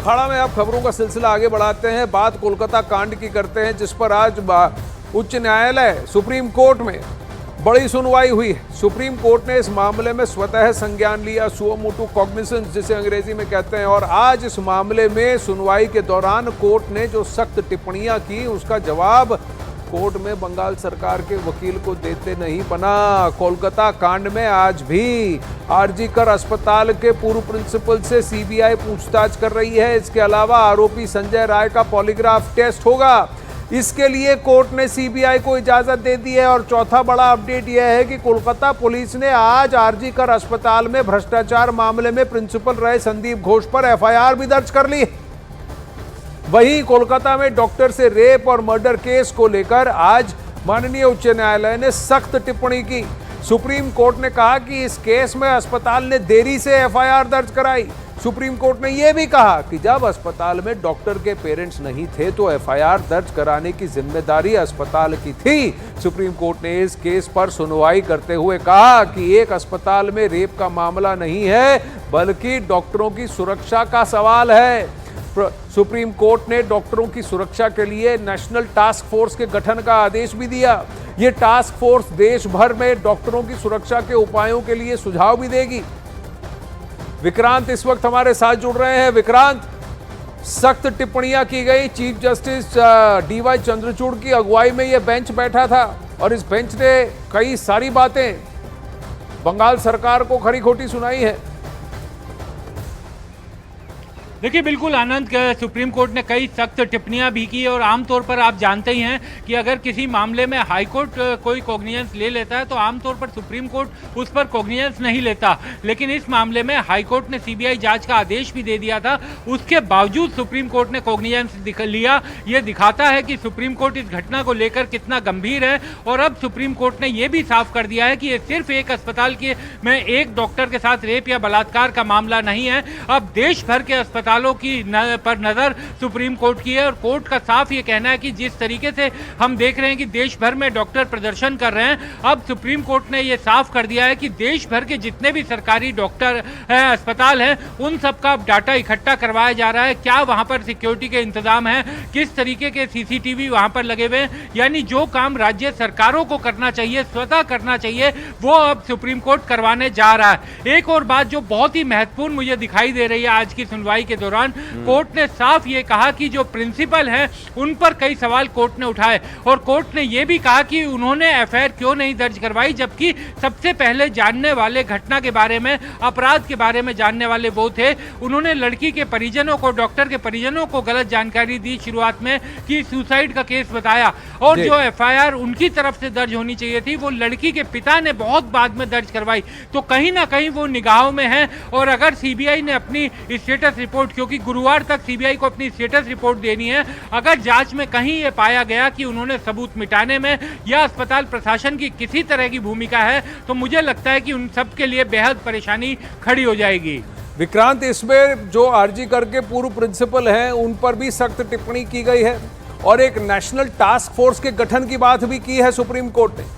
अखाड़ा में आप खबरों का सिलसिला आगे बढ़ाते हैं। बात कोलकाता कांड की करते हैं, जिस पर आज उच्च न्यायालय सुप्रीम कोर्ट में बड़ी सुनवाई हुई है। सुप्रीम कोर्ट ने इस मामले में स्वतः संज्ञान लिया, सुओ मोटो कॉग्निसेंस जिसे अंग्रेजी में कहते हैं। और आज इस मामले में सुनवाई के दौरान कोर्ट ने जो सख्त टिप्पणियां की, उसका जवाब कोर्ट में बंगाल सरकार के वकील को देते नहीं बना। कोलकाता कांड में आज भी आरजी कर अस्पताल के पूर्व प्रिंसिपल से सीबीआई पूछताछ कर रही है। इसके अलावा आरोपी संजय राय का पॉलीग्राफ टेस्ट होगा, इसके लिए कोर्ट ने सीबीआई को इजाजत दे दी है। और चौथा बड़ा अपडेट यह है कि कोलकाता पुलिस ने आज आरजी कर अस्पताल में भ्रष्टाचार मामले में प्रिंसिपल रहे संदीप घोष पर एफआईआर भी दर्ज कर ली। वहीं कोलकाता में डॉक्टर से रेप और मर्डर केस को लेकर आज माननीय उच्च न्यायालय ने सख्त टिप्पणी की। सुप्रीम कोर्ट ने कहा कि इस केस में अस्पताल ने देरी से एफआईआर दर्ज कराई। सुप्रीम कोर्ट ने यह भी कहा कि जब अस्पताल में डॉक्टर के पेरेंट्स नहीं थे तो एफआईआर दर्ज कराने की जिम्मेदारी अस्पताल की थी। सुप्रीम कोर्ट ने इस केस पर सुनवाई करते हुए कहा कि एक अस्पताल में रेप का मामला नहीं है, बल्कि डॉक्टरों की सुरक्षा का सवाल है। सुप्रीम कोर्ट ने डॉक्टरों की सुरक्षा के लिए नेशनल टास्क फोर्स के गठन का आदेश भी दिया। यह टास्क फोर्स देश भर में डॉक्टरों की सुरक्षा के उपायों के लिए सुझाव भी देगी। विक्रांत इस वक्त हमारे साथ जुड़ रहे हैं। विक्रांत, सख्त टिप्पणियां की गई। चीफ जस्टिस डीवाई चंद्रचूड़ की अगुवाई में यह बेंच बैठा था और इस बेंच ने कई सारी बातें बंगाल सरकार को खरी खोटी सुनाई है। देखिए बिल्कुल आनंद, सुप्रीम कोर्ट ने कई सख्त टिप्पणियां भी की और आमतौर पर आप जानते ही हैं कि अगर किसी मामले में हाई कोर्ट कोई कॉग्निजेंस ले लेता है तो आमतौर पर सुप्रीम कोर्ट उस पर कॉग्निजेंस नहीं लेता। लेकिन इस मामले में हाई कोर्ट ने सीबीआई जांच का आदेश भी दे दिया था, उसके बावजूद सुप्रीम कोर्ट ने कॉग्निजेंस लिया। यह दिखाता है कि सुप्रीम कोर्ट इस घटना को लेकर कितना गंभीर है। और अब सुप्रीम कोर्ट ने यह भी साफ कर दिया है कि यह सिर्फ एक अस्पताल के में एक डॉक्टर के साथ रेप या बलात्कार का मामला नहीं है। अब देश भर के अस्पतालों की पर नजर सुप्रीम कोर्ट की है। और कोर्ट का साफ ये कहना है कि जिस तरीके से हम देख रहे हैं कि देश भर में डॉक्टर प्रदर्शन कर रहे हैं, अब सुप्रीम कोर्ट ने ये साफ कर दिया है कि देश भर के जितने भी सरकारी डॉक्टर अस्पताल हैं, उन सब का डाटा इकट्ठा करवाया जा रहा है। क्या वहां पर सिक्योरिटी के इंतजाम है, किस तरीके के सीसीटीवी वहां पर लगे हुए हैं, यानी जो काम राज्य सरकारों को करना चाहिए, स्वतः करना चाहिए, वो अब सुप्रीम कोर्ट करवाने जा रहा है। एक और बात जो बहुत ही महत्वपूर्ण मुझे दिखाई दे रही है आज की सुनवाई के दौरान, कोर्ट ने साफ ये कहा कि जो प्रिंसिपल हैं उन पर कई सवाल कोर्ट ने उठाए। और कोर्ट ने ये भी कहा कि उन्होंने एफआईआर क्यों नहीं दर्ज करवाई, जबकि सबसे पहले जानने वाले घटना के बारे में, अपराध के बारे में जानने वाले वो थे। उन्होंने लड़की के परिजनों को, डॉक्टर के परिजनों को गलत जानकारी दी शुरुआत में कि सुसाइड का केस बताया। और जो एफआईआर उनकी तरफ से दर्ज होनी चाहिए थी वो लड़की के पिता ने बहुत बाद में दर्ज करवाई। तो कहीं ना कहीं वो निगाहों में है। और अगर सीबीआई ने अपनी स्टेटस रिपोर्ट, क्योंकि गुरुवार तक सीबीआई को अपनी स्टेटस रिपोर्ट देनी है, अगर जांच में कहीं ये पाया गया कि उन्होंने सबूत मिटाने में या अस्पताल प्रशासन की किसी तरह की भूमिका है, तो मुझे लगता है कि उन सब के लिए बेहद परेशानी खड़ी हो जाएगी। विक्रांत, इसमें जो आरजी कर के पूर्व प्रिंसिपल हैं उन पर भी सख्त टिप्पणी की गई है और एक नेशनल टास्क फोर्स के गठन की बात भी की है सुप्रीम कोर्ट ने।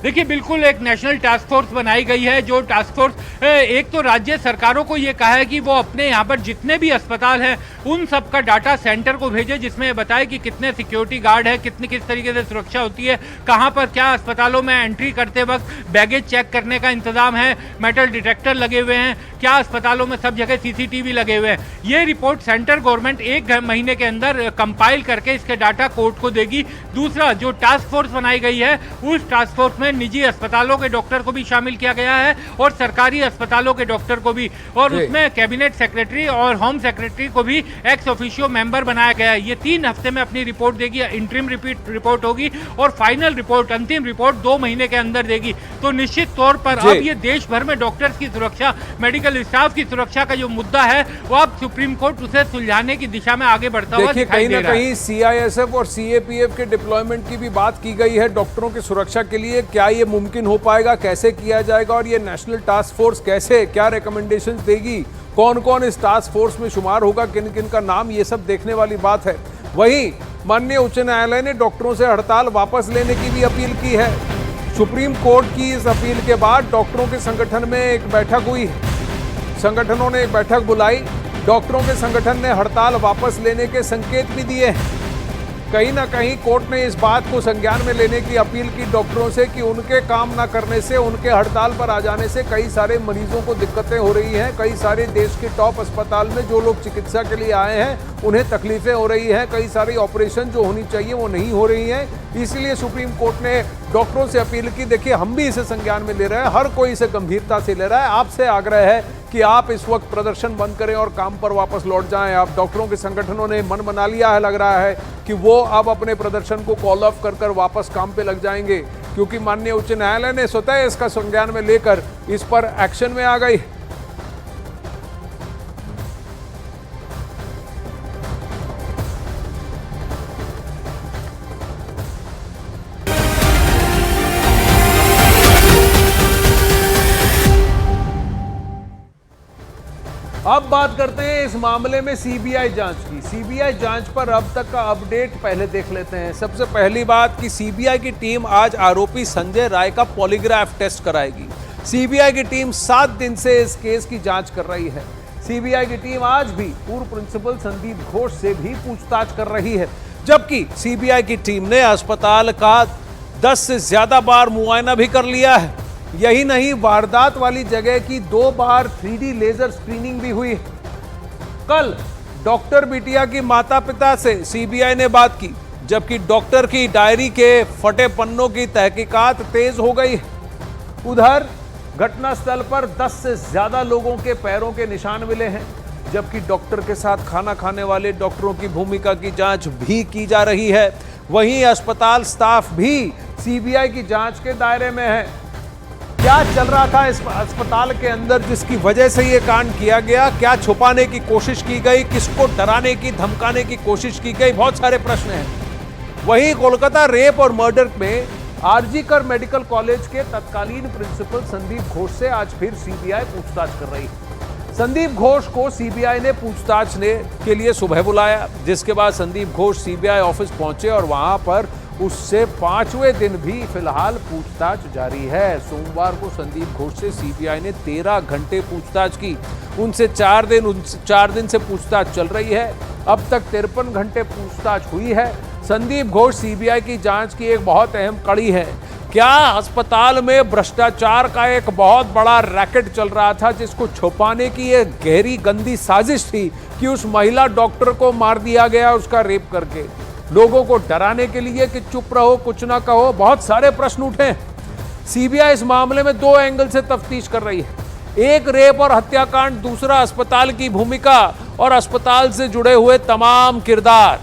देखिए बिल्कुल एक नेशनल टास्क फोर्स बनाई गई है। जो टास्क फोर्स एक तो राज्य सरकारों को ये कहा है कि वो अपने यहाँ पर जितने भी अस्पताल हैं उन सब का डाटा सेंटर को भेजे, जिसमें बताए कि कितने सिक्योरिटी गार्ड है, कितनी किस तरीके से सुरक्षा होती है, कहाँ पर क्या अस्पतालों में एंट्री करते वक्त बैगेज चेक करने का इंतजाम है, मेटल डिटेक्टर लगे हुए हैं, क्या अस्पतालों में सब जगह सीसीटीवी लगे हुए हैं। ये रिपोर्ट सेंट्रल गवर्नमेंट एक महीने के अंदर कंपाइल करके इसके डाटा कोर्ट को देगी। दूसरा, जो टास्क फोर्स बनाई गई है उस टास्क फोर्स में निजी अस्पतालों के डॉक्टर को भी शामिल किया गया है और सरकारी अस्पतालों के डॉक्टर को भी, और उसमें कैबिनेट सेक्रेटरी और होम सेक्रेटरी को भी एक्स ऑफिशियो मेंबर बनाया गया है। ये 3 हफ्ते में अपनी रिपोर्ट देगी, इंटरिम रिपोर्ट होगी और फाइनल रिपोर्ट, अंतिम रिपोर्ट 2 महीने के अंदर देगी। तो निश्चित तौर पर अब ये देश भर में डॉक्टर्स की सुरक्षा, मेडिकल स्टाफ की सुरक्षा का जो मुद्दा है वो अब सुप्रीम कोर्ट उसे सुलझाने की दिशा में आगे बढ़ता हुआ दिखाई दे रहा है। कहीं सीआईएसएफ और सीएपीएफ के डिप्लॉयमेंट की भी बात की गई है डॉक्टरों की सुरक्षा के लिए। क्या ये मुमकिन हो पाएगा, कैसे किया जाएगा और ये नेशनल टास्क फोर्स कैसे, क्या रिकमेंडेशंस देगी, कौन कौन इस टास्क फोर्स में शुमार होगा, किन किन का नाम, ये सब देखने वाली बात है। वहीं माननीय उच्च न्यायालय ने डॉक्टरों से हड़ताल वापस लेने की भी अपील की है। सुप्रीम कोर्ट की इस अपील के बाद डॉक्टरों के संगठन में एक बैठक हुई है संगठनों ने एक बैठक बुलाई। डॉक्टरों के संगठन ने हड़ताल वापस लेने के संकेत भी दिए हैं। कहीं ना कहीं कोर्ट ने इस बात को संज्ञान में लेने की अपील की डॉक्टरों से कि उनके काम ना करने से, उनके हड़ताल पर आ जाने से कई सारे मरीजों को दिक्कतें हो रही हैं। कई सारे देश के टॉप अस्पताल में जो लोग चिकित्सा के लिए आए हैं उन्हें तकलीफें हो रही हैं। कई सारी ऑपरेशन जो होनी चाहिए वो नहीं हो रही हैं। इसलिए सुप्रीम कोर्ट ने डॉक्टरों से अपील की, देखिए हम भी इसे संज्ञान में ले रहे हैं, हर कोई इसे गंभीरता से ले रहा है। आपसे आग्रह है कि आप इस वक्त प्रदर्शन बंद करें और काम पर वापस लौट जाएं। आप डॉक्टरों के संगठनों ने मन बना लिया है, लग रहा है कि वो अब अपने प्रदर्शन को कॉल ऑफ कर वापस काम पे लग जाएंगे, क्योंकि माननीय उच्च न्यायालय ने स्वतः इसका संज्ञान में लेकर इस पर एक्शन में आ गई। अब बात करते हैं इस मामले में सीबीआई जांच की। सीबीआई जांच पर अब तक का अपडेट पहले देख लेते हैं। सबसे पहली बात कि सीबीआई की टीम आज आरोपी संजय राय का पॉलीग्राफ टेस्ट कराएगी। सीबीआई की टीम 7 दिन से इस केस की जांच कर रही है। सीबीआई की टीम आज भी पूर्व प्रिंसिपल संदीप घोष से भी पूछताछ कर रही है, जबकि सीबीआई की टीम ने अस्पताल का 10 से ज्यादा बार मुआयना भी कर लिया है। यही नहीं, वारदात वाली जगह की 2 बार 3D लेजर स्क्रीनिंग भी हुई। कल डॉक्टर बिटिया की माता पिता से सीबीआई ने बात की, जबकि डॉक्टर की डायरी के फटे पन्नों की तहकीकात तेज हो गई। उधर घटनास्थल पर 10 से ज्यादा लोगों के पैरों के निशान मिले हैं, जबकि डॉक्टर के साथ खाना खाने वाले डॉक्टरों की भूमिका की जांच भी की जा रही है। वहीं अस्पताल स्टाफ भी सीबीआई की जांच के दायरे में है। क्या चल रहा था इस अस्पताल के अंदर जिसकी वजह से यह कांड किया गया? क्या छुपाने की कोशिश की गई? किसको डराने की, धमकाने की कोशिश की गई? बहुत सारे प्रश्न हैं। वहीं कोलकाता रेप और मर्डर में आरजी कर मेडिकल कॉलेज के तत्कालीन प्रिंसिपल संदीप घोष से आज फिर सीबीआई पूछताछ कर रही है। संदीप घोष को सीबीआई ने पूछताछ के लिए सुबह बुलाया, जिसके बाद संदीप घोष सीबीआई ऑफिस पहुंचे और वहां पर उससे 5वें दिन भी फिलहाल पूछताछ जारी है। सोमवार को संदीप घोष से सीबीआई ने 13 घंटे पूछताछ की। उनसे 4 दिन से पूछताछ चल रही है। अब तक 53 घंटे पूछताछ हुई है। संदीप घोष सीबीआई की जांच की एक बहुत अहम कड़ी है। क्या अस्पताल में भ्रष्टाचार का एक बहुत बड़ा रैकेट चल रहा था, जिसको छुपाने की एक गहरी गंदी साजिश थी कि उस महिला डॉक्टर को मार दिया गया उसका रेप करके, लोगों को डराने के लिए कि चुप रहो, कुछ ना कहो। बहुत सारे प्रश्न उठे। सीबीआई इस मामले में 2 एंगल से तफ्तीश कर रही है। एक रेप और हत्याकांड, दूसरा अस्पताल की भूमिका और अस्पताल से जुड़े हुए तमाम किरदार।